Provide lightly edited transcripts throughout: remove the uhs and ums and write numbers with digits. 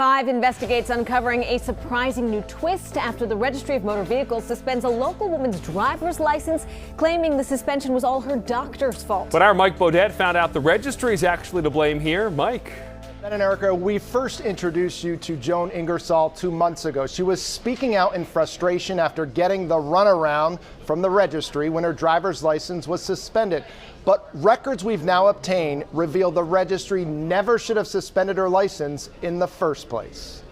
5 investigates uncovering a surprising new twist after the Registry of Motor Vehicles suspends a local woman's driver's license, claiming the suspension was all her doctor's fault. But our Mike Bodette found out the registry is actually to blame here. Mike. Ben and Erica, we first introduced you to Joan Ingersoll 2 months ago. She was speaking out in frustration after getting the runaround from the registry when her driver's license was suspended. But records we've now obtained reveal the registry never should have suspended her license in the first place.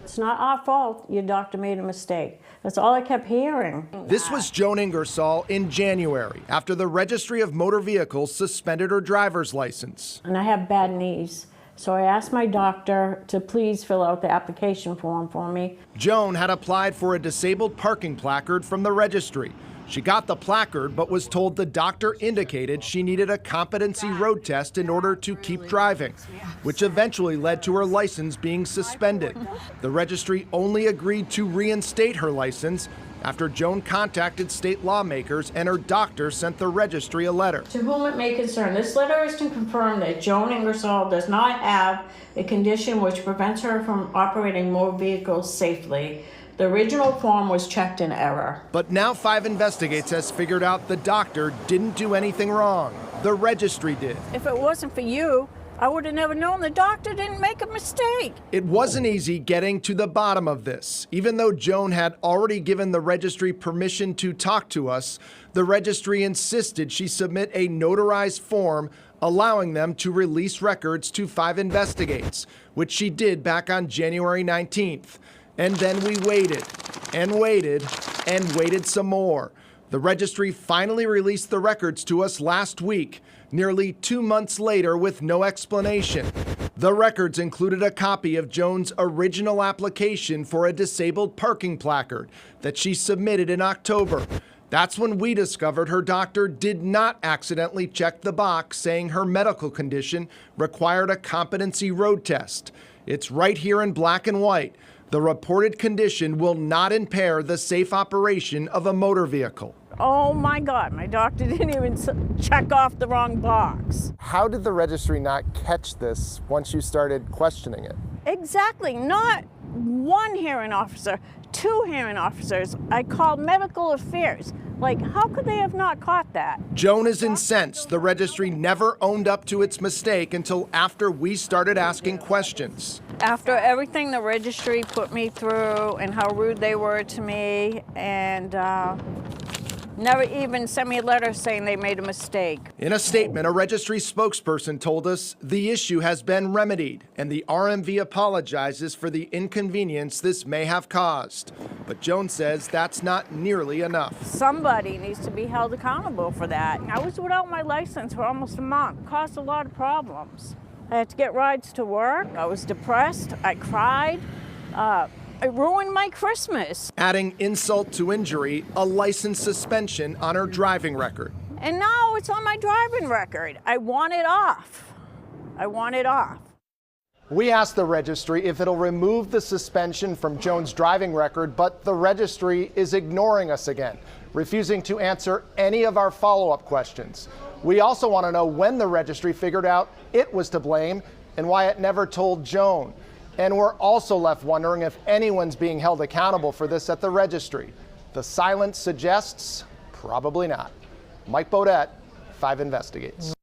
It's not our fault. Your doctor made a mistake. That's all I kept hearing. This was Joan Ingersoll in January after the Registry of Motor Vehicles suspended her driver's license. And I have bad knees. So I asked my doctor to please fill out the application form for me. Joan had applied for a disabled parking placard from the registry. She got the placard, but was told the doctor indicated she needed a competency road test in order to keep driving, which eventually led to her license being suspended. The registry only agreed to reinstate her license after Joan contacted state lawmakers and her doctor sent the registry a letter. To whom it may concern, this letter is to confirm that Joan Ingersoll does not have a condition which prevents her from operating motor vehicles safely. The original form was checked in error. But now 5 Investigates has figured out the doctor didn't do anything wrong. The registry did. If it wasn't for you, I would have never known the doctor didn't make a mistake. It wasn't easy getting to the bottom of this. Even though Joan had already given the registry permission to talk to us, the registry insisted she submit a notarized form allowing them to release records to 5 Investigates, which she did back on January 19th. And then we waited and waited and waited some more. The registry finally released the records to us last week, nearly 2 months later with no explanation. The records included a copy of Joan's original application for a disabled parking placard that she submitted in October. That's when we discovered her doctor did not accidentally check the box saying her medical condition required a competency road test. It's right here in black and white. The reported condition will not impair the safe operation of a motor vehicle. Oh my God, my doctor didn't even check off the wrong box. How did the registry not catch this once you started questioning it? Exactly, not one hearing officer, 2 hearing officers. I called medical affairs. Like, how could they have not caught that? Joan is incensed. The registry never owned up to its mistake until after we started asking questions. After everything the registry put me through and how rude they were to me, and never even sent me a letter saying they made a mistake. In a statement, a registry spokesperson told us the issue has been remedied and the RMV apologizes for the inconvenience this may have caused. But Joan says that's not nearly enough. Somebody needs to be held accountable for that. I was without my license for almost a month. It caused a lot of problems. I had to get rides to work. I was depressed. I cried. It ruined my Christmas. Adding insult to injury, a license suspension on her driving record. And now it's on my driving record. I want it off. I want it off. We asked the registry if it'll remove the suspension from Joan's driving record, but the registry is ignoring us again, refusing to answer any of our follow-up questions. We also want to know when the registry figured out it was to blame and why it never told Joan. And we're also left wondering if anyone's being held accountable for this at the registry. The silence suggests probably not. Mike Bodette, 5 Investigates.